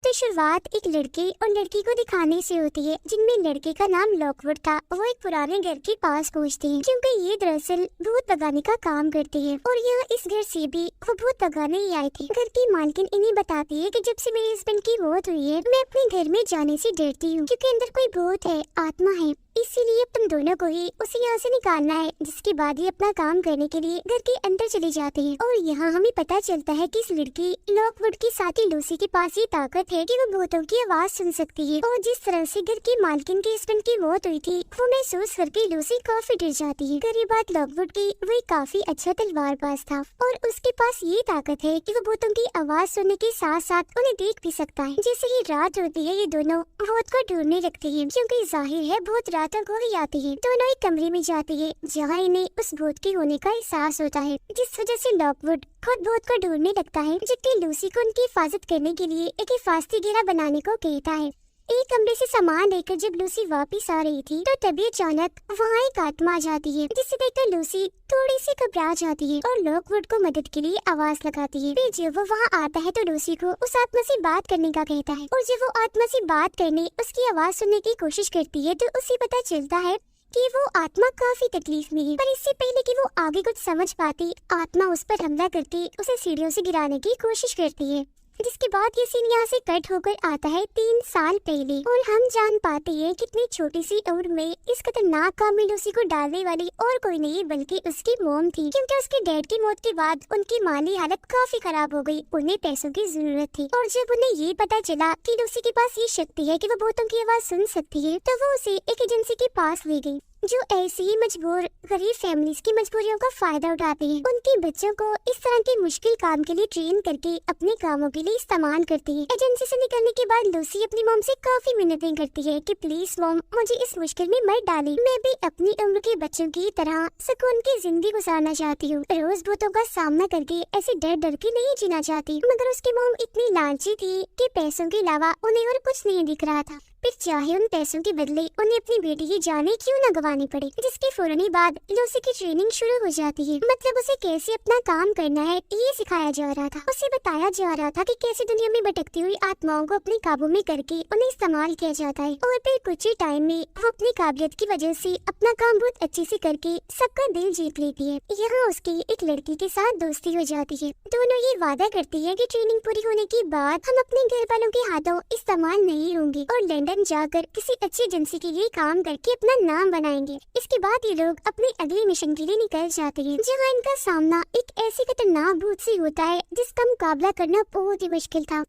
तो शुरुआत एक लड़के और लड़की को दिखाने से होती है, जिनमें लड़के का नाम लॉकवुड था। वो एक पुराने घर के पास पहुंचते हैं क्योंकि ये दरअसल भूत भगाने का काम करते हैं और यह इस घर से भी वो भूत भगाने ही आए थे। घर की मालकिन इन्हें बताती है कि जब से मेरे हस्बैंड की मौत हुई है, मैं अपने घर में जाने से डरती हूँ क्योंकि अंदर कोई भूत है, आत्मा है। इसीलिए तुम दोनों को ही उसे यहाँ से निकालना है। जिसके बाद ये अपना काम करने के लिए घर के अंदर चले जाते हैं और यहाँ हमें पता चलता है कि इस लड़की लॉकवुड की साथी लूसी के पास ये ताकत है कि वो भूतों की आवाज सुन सकती है। और जिस तरह से घर की मालकिन के हस्बैंड की मौत हुई थी, वो महसूस करके लूसी काफी डर जाती है। गरीब बात लॉकवुड की, वो काफी अच्छा तलवारबाज था और उसके पास ये ताकत है कि वो भूतों की आवाज सुनने के साथ साथ उन्हें देख भी सकता है। जैसे ही रात होती है, ये दोनों भूत को ढूंढने लगते हैं क्योंकि जाहिर है भूत रातों को ही आती है। दोनों एक कमरे में जाते हैं जहाँ इन्हें उस भूत के होने का एहसास होता है, जिस वजह से लॉकवुड खुद भूत को ढूंढने लगता है, जबकि लूसी को उनकी हिफाजत करने के लिए एक हिफाजती घेरा बनाने को कहता है। एक कमरे से सामान लेकर जब लूसी वापस आ रही थी तो तभी अचानक वहाँ एक आत्मा आ जाती है, जिसे देखकर लूसी थोड़ी सी घबरा जाती है और लॉकवुड को मदद के लिए आवाज लगाती है। फिर जब वो वहाँ आता है तो लूसी को उस आत्मा से बात करने का कहता है और जब वो आत्मा से बात करने उसकी आवाज सुनने की कोशिश करती है तो उसे पता चलता है कि वो आत्मा काफी तकलीफ में है। पर इससे पहले कि वो आगे कुछ समझ पाती, आत्मा उस पर हमला करके उसे सीढ़ियों से गिराने की कोशिश करती है। जिसके बाद ये सीन यहाँ से कट होकर आता है 3 साल पहले और हम जान पाते हैं कितनी छोटी सी उम्र में इस खतरनाक काम में लूसी को डालने वाली और कोई नहीं बल्कि उसकी मॉम थी, क्योंकि उसके डैड की मौत के बाद उनकी माली हालत काफी खराब हो गई। उन्हें पैसों की जरूरत थी और जब उन्हें ये पता चला कि लूसी के पास ये शक्ति है कि वो भूतों की आवाज सुन सकती है, तो वो उसे एक एजेंसी के पास ले गई जो ऐसी ही मजबूर गरीब फैमिलीज की मजबूरियों का फायदा उठाते हैं। उनके बच्चों को इस तरह के मुश्किल काम के लिए ट्रेन करके अपने कामों के लिए इस्तेमाल करती है। एजेंसी से निकलने के बाद लूसी अपनी मॉम से काफी मिन्नतें करती है कि प्लीज मॉम, मुझे इस मुश्किल में मत डालें। मैं भी अपनी उम्र के बच्चों की तरह सुकून की जिंदगी गुजारना चाहती हूँ। रोज भूतों का सामना करके ऐसे डर डर के नहीं जीना चाहती। मगर उसकी मॉम इतनी लालची थी कि पैसों के अलावा उन्हें और कुछ नहीं दिख रहा था। फिर चाहे उन पैसों के बदले उन्हें अपनी बेटी की जाने क्यों न गंवानी पड़े। जिसके फौरन ही बाद लूसी की ट्रेनिंग शुरू हो जाती है। मतलब उसे कैसे अपना काम करना है ये सिखाया जा रहा था। उसे बताया जा रहा था कि कैसे दुनिया में भटकती हुई आत्माओं को अपने काबू में करके उन्हें इस्तेमाल किया जाता है। और फिर कुछ ही टाइम में वो अपनी काबिलियत की वजह से अपना काम बहुत अच्छे से करके सबका दिल जीत लेती है। यहाँ उसकी एक लड़की के साथ दोस्ती हो जाती है। दोनों ये वादा करती है कि ट्रेनिंग पूरी होने के बाद हम अपने घर वालों के हाथों इस्तेमाल नहीं होंगे और लंदन जाकर किसी अच्छी एजेंसी के लिए काम करके अपना नाम बनाएंगे। इसके बाद ये लोग अपने अगले मिशन के लिए निकल जाते हैं, जहाँ इनका सामना एक ऐसी खतरनाक भूत से होता है जिसका मुकाबला करना बहुत ही मुश्किल था।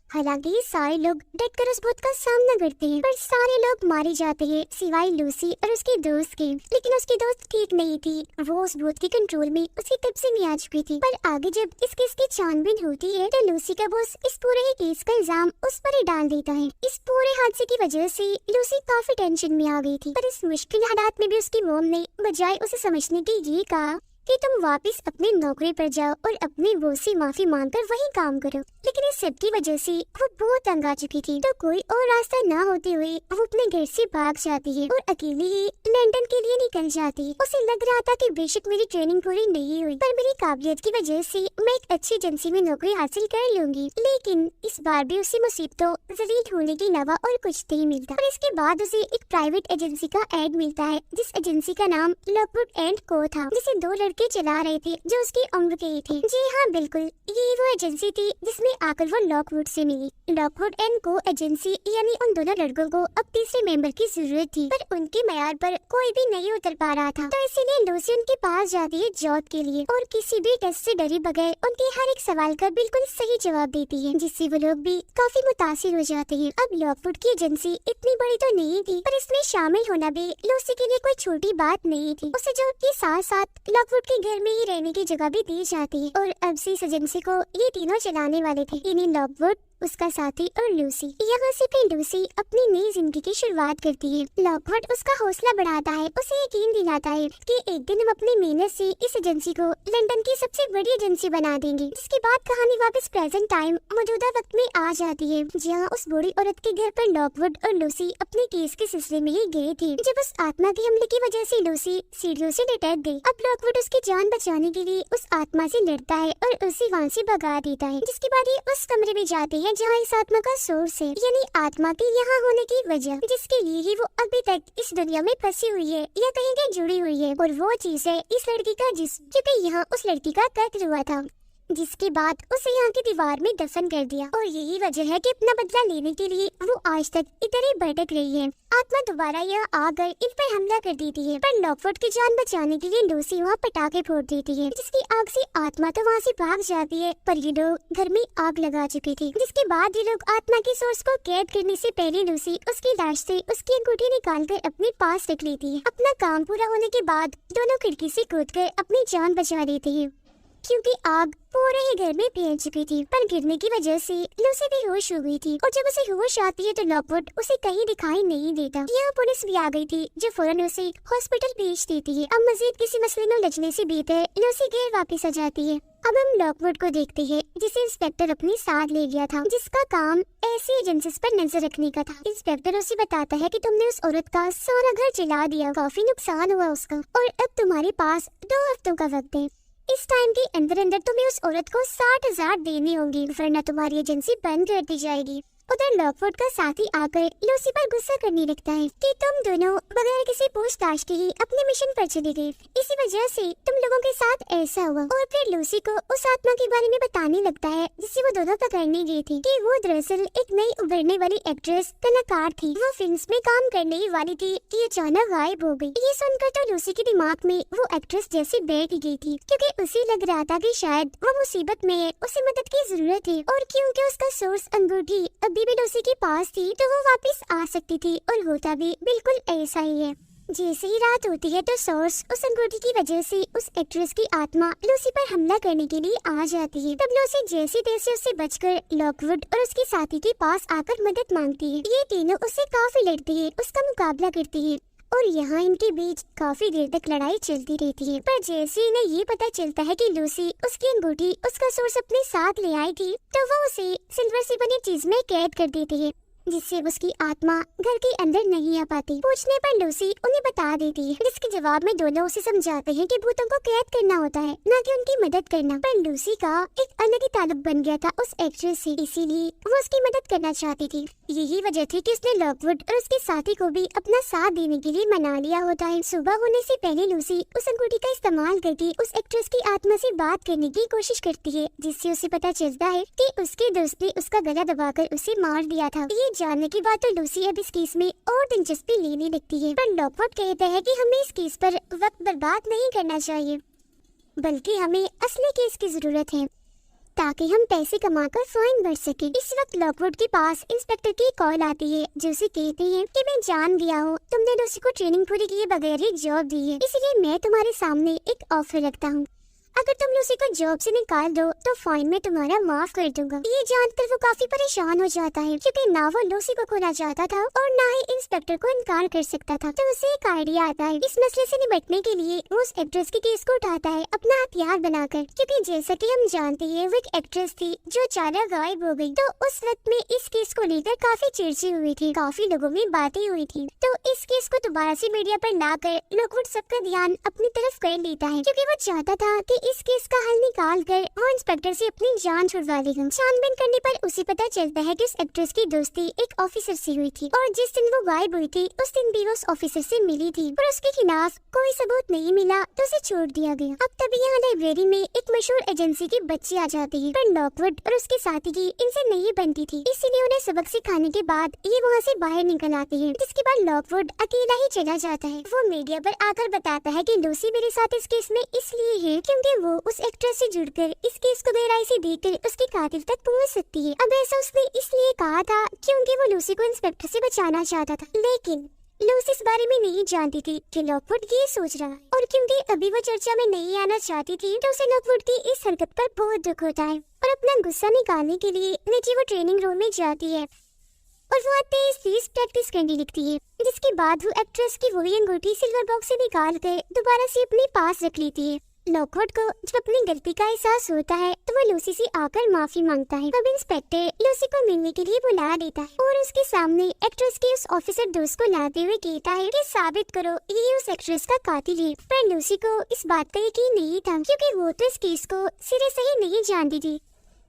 हालांकि सारे लोग डटकर उस भूत का सामना करते हैं, पर सारे लोग मारे जाते हैं सिवाय लूसी और उसके दोस्त के। लेकिन उसकी दोस्त ठीक नहीं थी, वो उस भूत के कंट्रोल में उसी तब से नहीं आ चुकी थी। पर आगे जब इस केस की छानबीन होती है तो लूसी का बॉस इस पूरे ही केस का इल्जाम उस पर ही डाल देता है। इस पूरे हादसे की वजह से लूसी काफी टेंशन में आ गई थी। पर इस मुश्किल हालात में भी उसकी मॉम ने बजाय उसे समझने की ये कहा कि तुम वापस अपनी नौकरी पर जाओ और अपने बॉस से माफी मांगकर वही काम करो। लेकिन इस सब की वजह से वो बहुत तंग आ चुकी थी, तो कोई और रास्ता न होते हुए वो अपने घर से भाग जाती है और अकेली ही लंदन के लिए निकल जाती है। उसे लग रहा था कि बेशक मेरी ट्रेनिंग पूरी नहीं हुई, पर मेरी काबिलियत की वजह से मैं एक अच्छी एजेंसी में नौकरी हासिल कर लूंगी। लेकिन इस बार भी उसे मुसीबतों जलील होने के अलावा और कुछ नहीं मिलता। और इसके बाद उसे एक प्राइवेट एजेंसी का एड मिलता है, जिस एजेंसी का नाम लॉकवुड एंड को था, जिसे 2 लड़के चला रहे थे जो उसकी उम्र के ही थे। जी हाँ, बिल्कुल ये वो एजेंसी थी जिसमें आकर वो लॉकवुड से मिली। लॉकवुड एंड को एजेंसी यानी उन दोनों लड़कों को अब तीसरे मेंबर की जरूरत थी, पर उनके मयार पर कोई भी नहीं उतर पा रहा था। तो इसीलिए लूसी उनके पास जाती है जॉब के लिए और किसी भी टेस्ट से डरे बगैर उनके हर एक सवाल का बिल्कुल सही जवाब देती है, जिससे वो लोग भी काफी मुतासिर हो जाते हैं। अब लॉकवुड की एजेंसी इतनी बड़ी तो नहीं थी, पर इसमें शामिल होना भी लूसी के लिए कोई छोटी बात नहीं थी। उसे जॉब के साथ साथ लॉकवुड के घर में ही रहने की जगह भी दी जाती है और अब से इस एजेंसी को ये तीनों चलाने वाले थे, यानी लॉकवुड, उसका साथी और लूसी। यहाँ से फिर लूसी अपनी नई जिंदगी की शुरुआत करती है। लॉकवुड उसका हौसला बढ़ाता है, उसे यकीन दिलाता है कि एक दिन हम अपनी मेहनत से इस एजेंसी को लंदन की सबसे बड़ी एजेंसी बना देंगे। जिसके बाद कहानी वापस प्रेजेंट टाइम मौजूदा वक्त में आ जाती है, जहाँ उस बूढ़ी औरत के घर पर लॉकवुड और लूसी अपने केस के सिलसिले में ही गए थे, जब उस आत्मा के हमले की वजह से लूसी सीढ़ियों से लटक गई। अब लॉकवुड उसकी जान बचाने के लिए उस आत्मा से लड़ता है और उसे वहाँ से भगा देता है। जिसके बाद ये उस कमरे में जाते हैं है जहाँ इस आत्मा का सोर्स है, यानी आत्मा के यहाँ होने की वजह, जिसके लिए ही वो अभी तक इस दुनिया में फंसी हुई है या कहीं के जुड़ी हुई है। और वो चीज है इस लड़की का जिस्म, क्योंकि यहाँ उस लड़की का कत्ल हुआ था, जिसके बाद उसे यहाँ की दीवार में दफन कर दिया। और यही वजह है कि अपना बदला लेने के लिए वो आज तक इधर ही भटक रही है। आत्मा दोबारा यह आकर इन पर हमला कर देती है, पर लॉकवुड की जान बचाने के लिए लूसी वहाँ पटाखे फोड़ देती है, जिसकी आग से आत्मा तो वहाँ से भाग जाती है, पर ये लोग घर में आग लगा चुकी थी। जिसके बाद ये लोग आत्मा के सोर्स को कैद करने से पहले लूसी उसकी लाश से उसकी अंगूठी निकाल कर अपने पास रख लेती है। अपना काम पूरा होने के बाद दोनों खिड़की से कूदकर अपनी जान बचा लेती है, क्योंकि आग पूरे ही घर में फैल चुकी थी। पर गिरने की वजह से लूसी बेहोश हो गई थी, और जब उसे होश आती है तो लॉकवुड उसे कहीं दिखाई नहीं देता। यहाँ पुलिस भी आ गई थी, जो फौरन उसे हॉस्पिटल भेज देती है। अब मजीद किसी मसले में उलझने से बेहतर लूसी घर वापस आ जाती है। अब हम लॉकवुड को देखते हैं, जिसे इंस्पेक्टर अपने साथ ले गया था, जिसका काम ऐसी एजेंसीज पर नजर रखने का था। इंस्पेक्टर उसे बताता है कि तुमने उस औरत का सारा घर जला दिया, काफी नुकसान हुआ उसका, और अब तुम्हारे पास 2 हफ्तों का वक्त है। इस टाइम के अंदर अंदर तुम्हें उस औरत को 60,000 देने होंगे, वरना तुम्हारी एजेंसी बंद कर दी जाएगी। उधर लॉकवुड का साथी आकर लूसी पर गुस्सा करने लगता है कि तुम दोनों बगैर किसी पूछताछ के ही अपने मिशन पर चले गए, इसी वजह से तुम लोगों के साथ ऐसा हुआ। और फिर लूसी को उस आत्मा के बारे में बताने लगता है जिसे वो दोनों पकड़ने गए थे, कि वो दरअसल एक नई उभरने वाली एक्ट्रेस कलाकार थी। वो फिल्म में काम करने ही वाली थी कि अचानक गायब हो गई। ये सुनकर तो लूसी के दिमाग में वो एक्ट्रेस जैसी बैठ गई थी, क्योंकि उसे लग रहा था कि शायद वो मुसीबत में है, उसे मदद की जरूरत है। और क्योंकि उसका सोर्स अंगूठी अभी भी लूसी के पास थी, तो वो वापस आ सकती थी, और होता भी बिल्कुल ऐसा ही है। जैसे ही रात होती है तो सोर्स उस अंगूठी की वजह से उस एक्ट्रेस की आत्मा लूसी पर हमला करने के लिए आ जाती है। तब लूसी जैसे तैसे उससे बचकर लॉकवुड और उसके साथी के पास आकर मदद मांगती है। ये तीनों उससे काफी लड़ती है, उसका मुकाबला करती है, और यहाँ इनके बीच काफी देर तक लड़ाई चलती रहती है। पर जैसे इन्हें ये पता चलता है कि लूसी उसकी अंगूठी उसका सोर्स अपने साथ ले आई थी, तो वो उसे सिल्वर से बनी चीज में कैद कर देती है, जिससे उसकी आत्मा घर के अंदर नहीं आ पाती। पूछने पर लूसी उन्हें बता देती है, जिसके जवाब में दोनों उसे समझाते हैं कि भूतों को कैद करना होता है, न कि उनकी मदद करना। पर लूसी का एक अलग ही ताल्लुक बन गया था उस एक्ट्रेस से, इसीलिए वो उसकी मदद करना चाहती थी। यही वजह थी कि उसने लॉकवुड और उसके साथी को भी अपना साथ देने के लिए मना लिया होता है। सुबह होने से पहले लूसी उस अंगूठी का इस्तेमाल करके उस एक्ट्रेस की आत्मा से बात करने की कोशिश करती है, जिससे उसे पता चलता है कि उसके दोस्त ने उसका गला दबाकर उसे मार दिया था। ये जानने के बाद तो लूसी अब इस केस में और दिलचस्पी लेने लगती है। पर लॉकवुड कहता है कि हमें इस केस पर वक्त बर्बाद नहीं करना चाहिए, बल्कि हमें असली केस की जरूरत है, ताकि हम पैसे कमाकर फाइन भर सके। इस वक्त लॉकवुड के पास इंस्पेक्टर की कॉल आती है, जो उसे कहती है कि मैं जान गया हूँ तुमने लूसी को ट्रेनिंग पूरी किए बगैर ही जॉब दी है, इसलिए मैं तुम्हारे सामने एक ऑफर रखता हूँ। अगर तुम लूसी को जॉब से निकाल दो तो फाइन में तुम्हारा माफ कर दूंगा। ये जानकर वो काफी परेशान हो जाता है, क्योंकि ना वो लूसी को खोना चाहता था और ना ही इंस्पेक्टर को इनकार कर सकता था। तो उसे एक आइडिया आता है। इस मसले से निपटने के लिए वो उस एक्ट्रेस के केस को उठाता है अपना हथियार बनाकर, क्योंकि जैसा कि हम जानते हैं वो एक एक्ट्रेस थी जो अचानक गायब हो गई। तो उस वक्त में इस केस को लेकर काफी चर्चा हुई थी, काफी लोगों में बातें हुई थी। तो इस केस को दोबारा से मीडिया पर लाकर लॉकवुड सबका ध्यान अपनी तरफ कर लेता है, क्योंकि वो चाहता था कि इस केस का हल निकाल कर वो इंस्पेक्टर से अपनी जान छुड़वा लेगा। छानबीन करने पर उसे पता चलता है कि उस एक्ट्रेस की दोस्ती एक ऑफिसर से हुई थी, और जिस दिन वो गायब हुई थी उस दिन भी वो उस ऑफिसर से मिली थी, पर उसके खिलाफ कोई सबूत नहीं मिला तो उसे छोड़ दिया गया। अब तभी यहाँ लाइब्रेरी में एक मशहूर एजेंसी के बच्चे आ जाते हैं, पर लॉकवुड और उसके साथी की इनसे नहीं बनती थी, इसीलिए उन्हें सबक सिखाने के बाद ये वहाँ से बाहर निकल आते हैं। जिसके बाद लॉकवुड अकेला ही चला जाता है। वो मीडिया पर आकर बताता है कि लूसी मेरे साथ इस केस में इसलिए है क्योंकि वो उस एक्ट्रेस से जुड़कर इस केस को गहराई से देखकर उसके कातिल तक पहुंच सकती है। अब ऐसा उसने इसलिए कहा था क्योंकि वो लूसी को इंस्पेक्टर से बचाना चाहता था, लेकिन लूसी इस बारे में नहीं जानती थी कि लॉकवुड ये सोच रहा है, और क्योंकि अभी वो चर्चा में नहीं आना चाहती थी तो उसे लॉकवुड की इस हरकत पर बहुत दुख होता है, और अपना गुस्सा निकालने के लिए नीचे वो ट्रेनिंग रूम में जाती है और वो तेज प्रैक्टिस करने लगती है। जिसके बाद वो एक्ट्रेस की वही अंगूठी सिल्वर बॉक्स से निकाल कर दोबारा से अपने पास रख लेती है। लॉकवुड को जब अपनी गलती का एहसास होता है तो वो लूसी से आकर माफी मांगता है। तब इंस्पेक्टर लूसी को मिलने के लिए बुला देता है और उसके सामने एक्ट्रेस के उस ऑफिसर दोस्त को लाते हुए कहता है कि साबित करो ये उस एक्ट्रेस का कातिल है। पर लूसी को इस बात का यकीन नहीं था, क्योंकि वो तो इस केस को सिरे से ही नहीं जानती थी।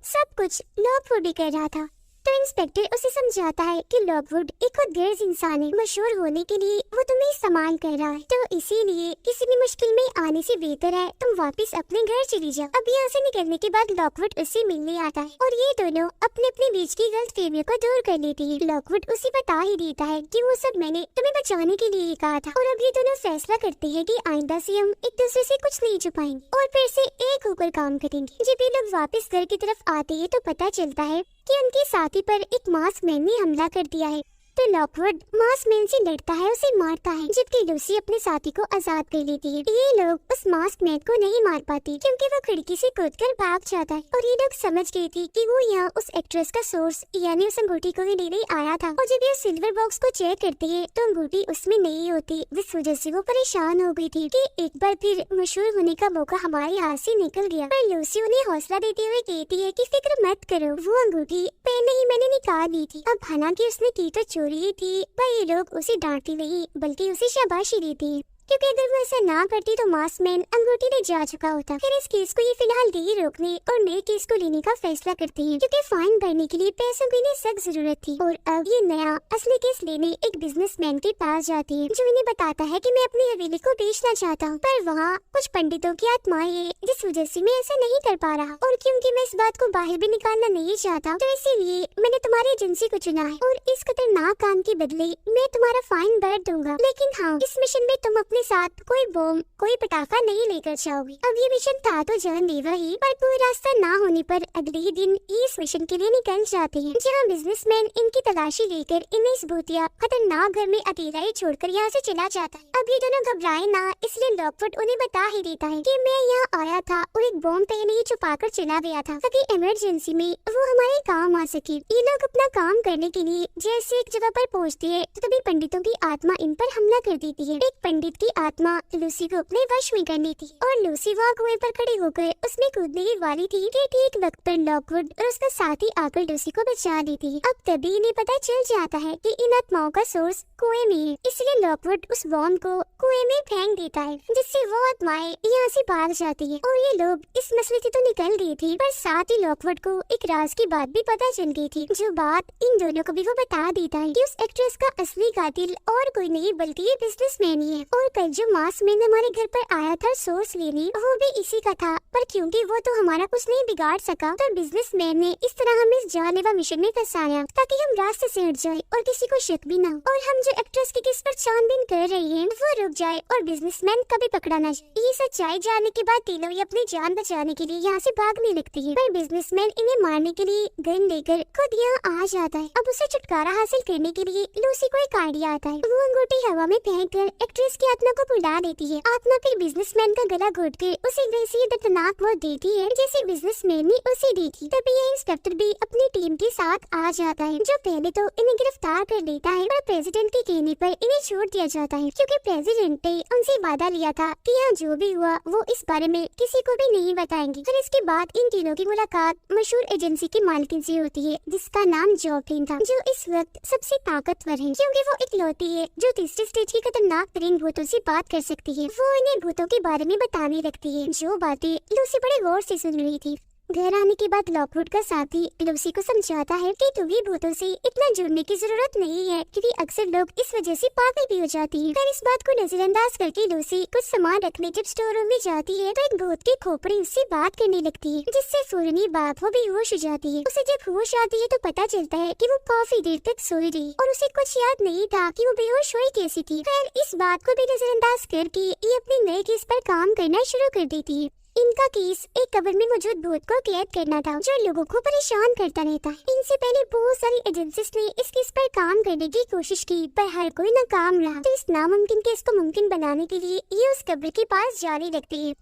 सब कुछ लॉकवुड ही कर रहा था। तो इंस्पेक्टर उसे समझाता है कि लॉकवुड एक खुदगर्ज इंसान है, मशहूर होने के लिए वो तुम्हें इस्तेमाल कर रहा है, तो इसीलिए किसी भी मुश्किल में आने से बेहतर है तुम वापस अपने घर चली जाओ। अब यहाँ से निकलने के बाद लॉकवुड उससे मिलने आता है और ये दोनों अपने अपने बीच की गलतफहमियों को दूर कर लेती है। लॉकवुड उसे बता ही देता है कि वो सब मैंने तुम्हें बचाने के लिए कहा था, और अब ये दोनों फैसला करते हैं कि आइंदा से हम एक दूसरे से कुछ नहीं छुपाएंगे और फिर से एक होकर काम करेंगे। जब ये लोग वापस घर की तरफ आते हैं तो पता चलता है कि उनके साथी पर एक मास्क मैन ने हमला कर दिया है। तो लॉकवुड मास्क मैन से लड़ता है, उसे मारता है, जबकि लूसी अपने साथी को आजाद कर लेती है। ये लोग उस मास्क मैन को नहीं मार पाती क्योंकि वो खिड़की से कूदकर भाग जाता है, और ये लोग समझ गई थी कि वो यहाँ उस एक्ट्रेस का सोर्स यानी उस अंगूठी को ही लेने आया था। और जब ये सिल्वर बॉक्स को चेक करते हैं तो अंगूठी उसमें नहीं होती, जिस वजह से वो परेशान हो गई थी कि एक बार फिर मशहूर होने का मौका हमारे हाथ से निकल गया। पर लूसी उन्हें हौसला देते हुए कहती है कि फिक्र मत करो, वो अंगूठी पहले ही मैंने निकाल ली थी। अब हालांकि उसने की तो चोरी थी, पर ये लोग उसे डांटती नहीं बल्कि उसे शाबाशी देती है, क्योंकि अगर वो ऐसा ना करती तो मास्क मैन अंगूठी ले जा चुका होता। फिर इस केस को ये फिलहाल डी रोकने और नए केस को लेने का फैसला करते हैं, क्योंकि फाइन भरने के लिए पैसों की इन्हें सख्त जरूरत थी। और अब ये नया असली केस लेने एक बिजनेसमैन के पास जाती है, जो इन्हें बताता है कि मैं अपनी हवेली को बेचना चाहता हूँ, पर वहाँ कुछ पंडितों की आत्माएं हैं, जिस वजह से मैं ऐसा नहीं कर पा रहा। और क्योंकि मैं इस बात को बाहर भी निकालना नहीं चाहता, तो इसीलिए मैंने तुम्हारी एजेंसी को चुना है, और इस खतरनाक काम के बदले मैं तुम्हारा फाइन भर दूंगा। लेकिन हाँ, इस मिशन में तुम अपने साथ कोई बम, कोई पटाखा नहीं लेकर जाओगे। अब ये मिशन था तो जानलेवा ही, पर कोई रास्ता ना होने पर अगले ही दिन ये इस मिशन के लिए निकल जाते हैं, जहाँ बिजनेसमैन इनकी तलाशी लेकर इन्हें इस भूतिया खतरनाक घर में अकेला ही छोड़कर यहाँ से चला जाता है। अब ये दोनों घबराए ना, इसलिए लॉकवुड उन्हें बता ही देता है कि मैं यहाँ आया था और एक बम पहले ही छुपा कर चला गया था, ताकि इमरजेंसी में वो हमारे काम आ सके। ये लोग अपना काम करने के लिए जैसे एक जगह पर पहुँचते हैं तो तभी पंडितों की आत्मा इन पर हमला कर देती है। एक पंडित की आत्मा लूसी को अपने वश में कर लेती है, और लूसी वहाँ कुएं पर खड़ी होकर उसमें कूदने ही वाली थी कि ठीक वक्त पर लॉकवुड और उसका साथी आकर लूसी को बचा लेती है। अब तभी इन्हें पता चल जाता है कि इन आत्माओं का सोर्स कुएं में है, इसलिए लॉकवुड उस बॉम्ब को कुएं में फेंक देता है, जिससे वो आत्माएं यहाँ से भाग जाती है। और ये लोग इस मसले से तो निकल गई थी, पर साथ ही लॉकवुड को एक राज की बात भी पता चल गई थी, जो बात इन दोनों को भी वो बता देता है कि उस एक्ट्रेस का असली कातिल और कोई नहीं बल्कि ये बिजनेसमैन ही है। और कल जो मास्क मैन हमारे घर पर आया था सोर्स लेने, वो भी इसी का था, पर क्योंकि वो तो हमारा कुछ नहीं बिगाड़ सका, तो बिजनेसमैन ने इस तरह हमें इस जानलेवा मिशन में फंसाया ताकि हम रास्ते से हट जाए और किसी को शक भी ना हो, और हम जो एक्ट्रेस की किस पर छानबीन कर रही हैं वो रुक जाए और बिजनेसमैन कभी पकड़ा न जाए। ये सच्चाई जानने के बाद तीनों ही अपनी जान बचाने के लिए यहाँ से भागने लगती है, पर बिजनेसमैन इन्हें मारने के लिए गन लेकर खुद यहाँ आ जाता है। अब उसे छुटकारा हासिल करने के लिए लूसी को एक आइडिया आता है, वो अंगूठी हवा में फेंक कर एक्ट्रेस की आत्मा को बुला देती है। आत्मा फिर बिजनेसमैन का गला घोट कर उसे वैसी दर्दनाक मौत देती है जैसे बिजनेसमैन ने उसे दी थी। तभी ये इंस्पेक्टर भी अपनी टीम के साथ आ जाता है, जो पहले तो इन्हें गिरफ्तार कर लेता है, पर प्रेसिडेंट के कहने पर इन्हें छोड़ दिया जाता है, क्योंकि प्रेसिडेंट ने उनसे वादा लिया था कि यहाँ जो भी हुआ वो इस बारे में किसी को भी नहीं बताएंगे। फिर इसके बाद इन तीनों की मुलाकात मशहूर एजेंसी की मालकिन से होती है, जिसका नाम जॉकलिन था, जो इस वक्त सबसे ताकतवर है, क्योंकि वो इकलौती है जो तीसरे स्टेज की खतरनाक तरीन भूतों से बात कर सकती है। वो इन्हें भूतों के बारे में बताने लगती है, जो बातें लूसी बड़े गौर से सुन रही थी। घर आने के बाद लॉकवुड का साथी लूसी को समझाता है कि तुम्हें भूतों से इतना जुड़ने की जरूरत नहीं है, क्योंकि अक्सर लोग इस वजह से पागल भी हो जाती हैं। फिर इस बात को नजरअंदाज करके लूसी कुछ सामान रखने जब स्टोर रूम में जाती है तो एक भूत की खोपड़ी उससे बात करने लगती है, जिससे फौरन बात वो बेहोश हो जाती है। उसे जब होश आती है तो पता चलता है कि वो काफी देर तक सोई रही और उसे कुछ याद नहीं था कि वो बेहोश हुई कैसी थी। फिर इस बात को भी नजरअंदाज करके ये अपने नए केस पर काम करना शुरू कर देती है। इनका केस एक कब्र में मौजूद भूत को कैद करना था, जो लोगों को परेशान करता रहता है। इनसे पहले बहुत सारी एजेंसीज ने इस केस पर काम करने की कोशिश की, पर हर कोई नाकाम रहा। तो इस नामुमकिन केस को मुमकिन बनाने के लिए ये उस कब्र के पास जाने लगती है,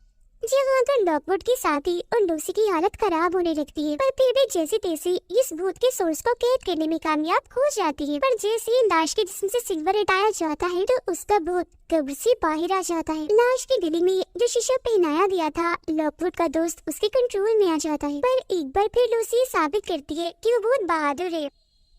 जहाँ पर लॉकवुड के साथी और लूसी की हालत खराब होने लगती है, पर फिर भी जैसे तैसे इस भूत के सोर्स को कैद करने में कामयाब हो जाती है। पर जैसे ही लाश के जिस्म से सिल्वर हटाया जाता है तो उसका भूत कब्र से बाहर आ जाता है। लाश के गले में जो शीशा पहनाया गया था, लॉकवुड का दोस्त उसके कंट्रोल में आ जाता है। पर एक बार फिर लूसी साबित करती है कि वो बहुत बहादुर है,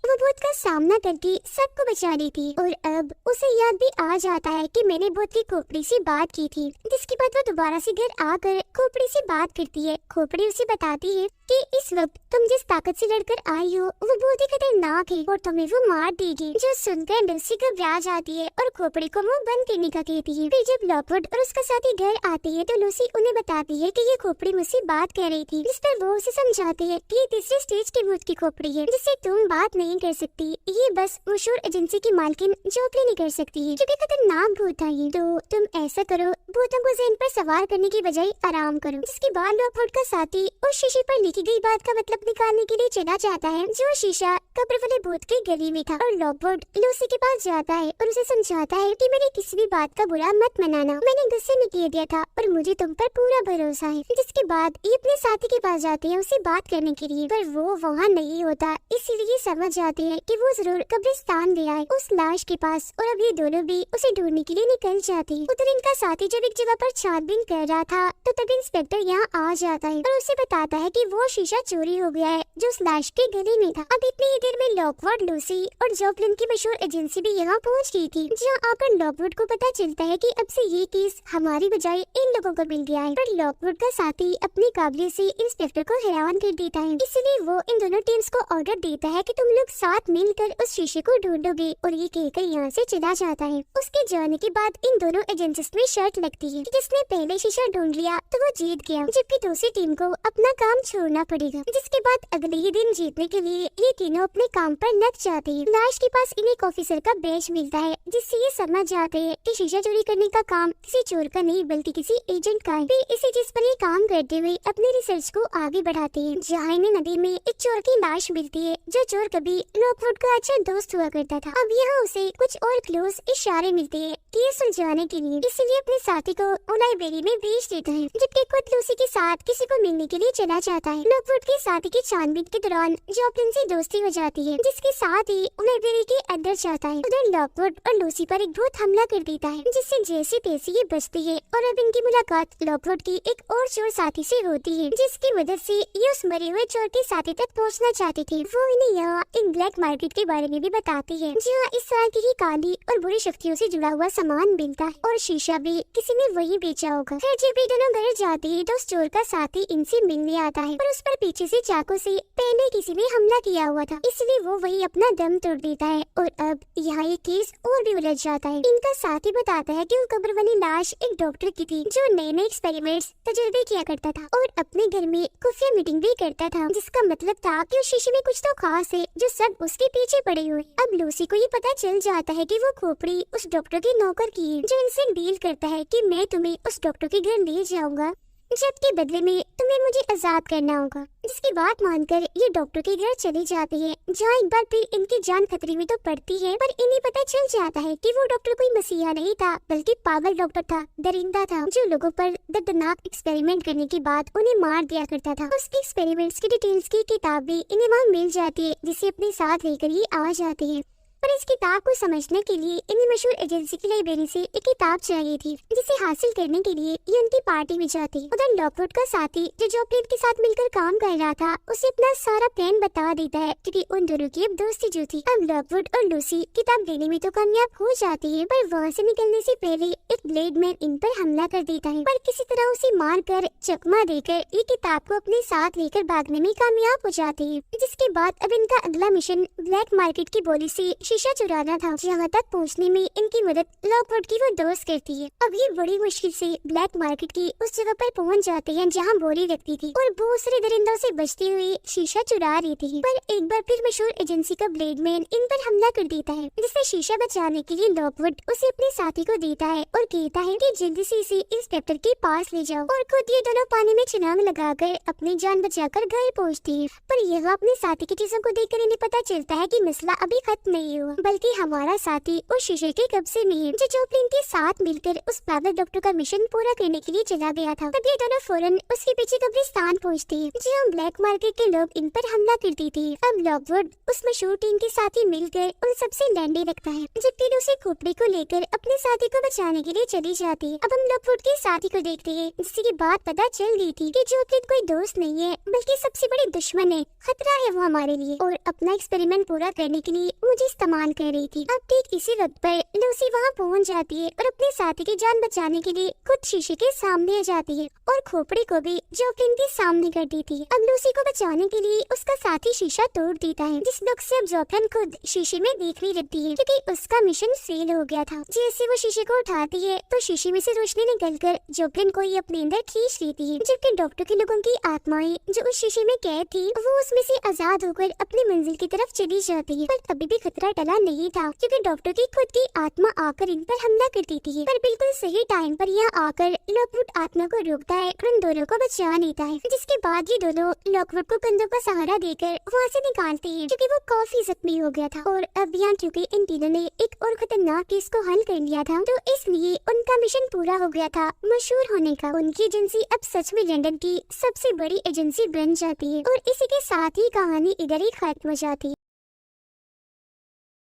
वो भूत का सामना करके सबको बचा लेती है। और अब उसे याद भी आ जाता है कि मैंने भूत की खोपड़ी से बात की थी, जिसके बाद वो दोबारा से घर आकर खोपड़ी से बात करती है। खोपड़ी उसे बताती है कि इस वक्त तुम जिस ताकत से लड़कर आई हो वो बहुत ही खतरनाक है और तुम्हें वो मार देगी। जो सुनकर लूसी घबरा जाती है और खोपड़ी को मुंह बंद करने का कहती है। फिर जब लॉकवुड और उसका साथी घर आते हैं तो लूसी उन्हें बताती है कि ये खोपड़ी मुझसे बात कर रही थी, जिस पर वो उसे समझाते हैं कि ये तीसरे स्टेज की भूत की खोपड़ी है जिससे तुम बात नहीं कर सकती। ये बस मशहूर एजेंसी की मालकिन जोपली नहीं कर सकती है क्योंकि खतरनाक भूत है ये। तो तुम ऐसा करो, भूतों को ज़हन पर सवार करने की बजाय आराम करो। जिसके बाद लॉकवुड का साथी उस शीशे पर लिखी गई बात का मतलब निकालने के लिए चला जाता है जो शीशा कब्र वाले भूत के गली में था। और लॉकवुड लूसी के पास जाता है और उसे समझाता है कि मेरी किसी भी बात का बुरा मत मनाना, मैंने गुस्से में कह दिया था और मुझे तुम पर पूरा भरोसा है। जिसके बाद ये अपने साथी के पास जाते हैं उसे बात करने के लिए, पर वो वहाँ नहीं होता, इसीलिए समझ जाते हैं कि वो जरूर कब्रिस्तान ले आए उस लाश के पास। और अब ये दोनों भी उसे ढूंढने के लिए निकल जाते हैं। उधर इनका साथी जब एक जगह पर छानबीन कर रहा था तो तभी इंस्पेक्टर यहाँ आ जाता है और उसे बताता है कि वो शीशा चोरी हो गया है जो उस लाश के गले में था। अब इतनी ही देर में लॉकवुड, लूसी और जोप्लिन की मशहूर एजेंसी भी यहाँ पहुँच गई थी, जहाँ आकर लॉकवुड को पता चलता है कि अब से ये केस हमारी बजाय इन लोगों को मिल गया है। पर लॉकवुड का साथी अपनी काबिलियत से इंस्पेक्टर को हैरान कर देता है, इसलिए वो इन दोनों टीम्स को ऑर्डर देता है कि तुम लोग साथ मिलकर उस शीशे को ढूंढोगे, और ये कहकर यहाँ से चला जाता है। उसके जाने के बाद इन दोनों एजेंसीज में शर्त लगती है कि जिसने पहले शीशा ढूंढ लिया तो वो जीत गया, जबकि दूसरी टीम को अपना काम छोड़ना पड़ेगा। जिसके बाद अगले ही दिन जीतने के लिए ये तीनों अपने काम पर लग जाते हैं। लाश के पास इन्हें एक ऑफिसर का बैच मिलता है जिससे ये समझ जाते हैं कि शीशा चोरी करने का काम किसी चोर का नहीं बल्कि किसी एजेंट का है। फिर इसी चीज पर ये काम करते हुए अपने रिसर्च को आगे बढ़ाते हैं, जहाँ इन्हें नदी में एक चोर की लाश मिलती है जो चोर कभी लॉकवुड का अच्छा दोस्त हुआ करता था। अब यहाँ उसे कुछ और क्लोज इशारे मिलते हैं कि ये सुलझाने के लिए, इसलिए अपने साथी को लाइब्रेरी में भेज देता है, जबकि खुद लूसी के साथ किसी को मिलने के लिए चला जाता है। लॉकवुड के साथी की छानबीन के दौरान जोप्लिन से दोस्ती हो जाती है, जिसके साथ ही लाइब्रेरी के अंदर जाता है। उधर लॉकवुड और लूसी पर एक भूत हमला कर देता है, जिससे जैसे तैसे ये बचती है। और अब इनकी मुलाकात लॉकवुड की एक और चोर साथी से होती है, जिसकी मदद से ये उस मरे हुए चोर के साथी तक पहुंचना चाहते थे। वो इन्हें यहाँ एक ब्लैक मार्केट के बारे में भी बताती है, जहाँ इस तरह की काली और बुरी शक्तियों से जुड़ा हुआ सामान मिलता है, और शीशा भी किसी ने वही बेचा होगा। फिर जब ये दोनों घर जाते हैं तो उस चोर का साथी इनसे मिलने आता है, और उस पर पीछे से चाकू से पहले किसी ने हमला किया हुआ था, इसलिए वो वही अपना दम तोड़ देता है। और अब यहाँ ये केस और भी उलझ जाता है। इनका साथी बताता है कि वो कब्र वाली लाश एक डॉक्टर की थी जो नए नए एक्सपेरिमेंट्स तजुर्बे किया करता था और अपने घर में खुफिया मीटिंग भी करता था, जिसका मतलब था कि उस शीशे में कुछ तो खास है जो सब उसके पीछे पड़े हुए। अब लूसी को ये पता चल जाता है कि वो खोपड़ी उस डॉक्टर के नौकर की है, जो इनसे डील करता है कि मैं तुम्हें उस डॉक्टर के घर ले जाऊंगा, जबकि बदले में तुम्हें मुझे आजाद करना होगा। जिसकी बात मानकर ये डॉक्टर के घर चले जाते हैं, जहाँ एक बार फिर इनकी जान खतरे में तो पड़ती है, पर इन्हें पता चल जाता है कि वो डॉक्टर कोई मसीहा नहीं था बल्कि पागल डॉक्टर था, दरिंदा था, जो लोगों पर दर्दनाक एक्सपेरिमेंट करने के बाद उन्हें मार दिया करता था। उसके एक्सपेरिमेंट्स की डिटेल्स की किताब भी इन्हें वहाँ मिल जाती है, जिसे अपने साथ लेकर ये आ जाते हैं। पर इस किताब को समझने के लिए इन्हें मशहूर एजेंसी की लाइब्रेरी से एक किताब चाहिए थी, जिसे हासिल करने के लिए ये उनकी पार्टी में जाती। उधर लॉकवुड का साथी जो जोप्लिन के साथ मिलकर काम कर रहा था उसे अपना सारा प्लान बता देता है, क्योंकि उन दोनों की अब दोस्ती जो थी। अब लॉकवुड और लूसी किताब लेने में तो कामयाब हो जाती है, पर वहाँ से निकलने से पहले एक ब्लेड मैन इन पर हमला कर देता है, पर किसी तरह उसे मार कर चकमा देकर ये किताब को अपने साथ लेकर भागने में कामयाब हो जाते हैं। जिसके बाद अब इनका अगला मिशन ब्लैक मार्केट की बोली से शीशा चुराना था, जहाँ तक पहुँचने में इनकी मदद लॉकवुड की वो दोस्त करती है। अब ये बड़ी मुश्किल से ब्लैक मार्केट की उस जगह पर पहुँच जाते हैं जहाँ बोली रखती थी, और बहुत सारे दरिंदों से बचते हुए शीशा चुरा रही थी। पर एक बार फिर मशहूर एजेंसी का ब्लेड मैन इन पर हमला कर देता है, जिससे शीशा बचाने के लिए लॉकवुड उसे अपने साथी को देता है और कहता है कि जल्दी से इसे इंस्पेक्टर के पास ले जाओ। और खुद ये दोनों पानी में छलांग लगाकर अपनी जान बचाकर घर पहुँचती है। पर यह अपने साथी की चीजों को देखकर इन्हें पता चलता है कि मसला अभी खत्म नहीं हुआ, बल्कि हमारा साथी उस शीशे के कब्जे में है, जो जोप्लिन के साथ मिलकर उस पागल डॉक्टर का मिशन पूरा करने के लिए चला गया था। तब ये दोनों फौरन उसके पीछे कब्रिस्तान पहुँचते हैं, जहाँ ब्लैक मार्केट के लोग इन पर हमला करते थे। अब लॉकवुड उस मशहूर टीम के साथ ही मिलकर उन सबसे लड़ने लगता है, जबकि उसे खोपड़ी को लेकर अपने साथी को बचाने के लिए चली जाती है। अब हम लॉकवुड के साथी को देखते हैं, जिसकी बात पता चल गई थी कि जोप्लिन कोई दोस्त नहीं है बल्कि सबसे बड़े दुश्मन है, खतरा है वो हमारे लिए, और अपना एक्सपेरिमेंट पूरा करने के लिए मुझे सामान कर रही थी। अब ठीक इसी वक्त पर लूसी वहाँ पहुँच जाती है और अपने साथी की जान बचाने के लिए खुद शीशे के सामने आ जाती है और खोपड़ी को भी जॉकलिन के सामने कर देती है। अब लूसी को बचाने के लिए उसका साथी शीशा तोड़ देता है, जिस वक्त से अब जॉकलिन खुद शीशे में देखने लगती है क्योंकि उसका मिशन फेल हो गया था। जैसे वो शीशे को उठाती है तो शीशे में से रोशनी निकलकर जॉकलिन को ही अपने अंदर खींच लेती है, जबकि डॉक्टर के लोगों की आत्माएं जो उस शीशे में कैद थी वो उसमें से आजाद होकर अपनी मंजिल की तरफ चली जाती है। पर अभी भी खतरा टला नहीं था क्योंकि डॉक्टर की खुद की आत्मा आकर इन पर हमला कर देती है। पर बिल्कुल सही टाइम पर यहाँ आकर लॉकवुड आत्मा को रोकता है और उन दोनों को बचा लेता है, जिसके बाद ये दोनों लॉकवुड को कंधों का सहारा देकर वहाँ से निकालते हैं क्योंकि वो काफी जख्मी हो गया था। और अब यहाँ चूंकि इन तीनों ने एक और खतरनाक केस को हल कर लिया था तो इसलिए उनका मिशन पूरा हो गया था मशहूर होने का। उनकी एजेंसी अब सच में लंदन की सबसे बड़ी एजेंसी बन जाती है और इसी के साथ ही कहानी इधर ही खत्म हो जाती है।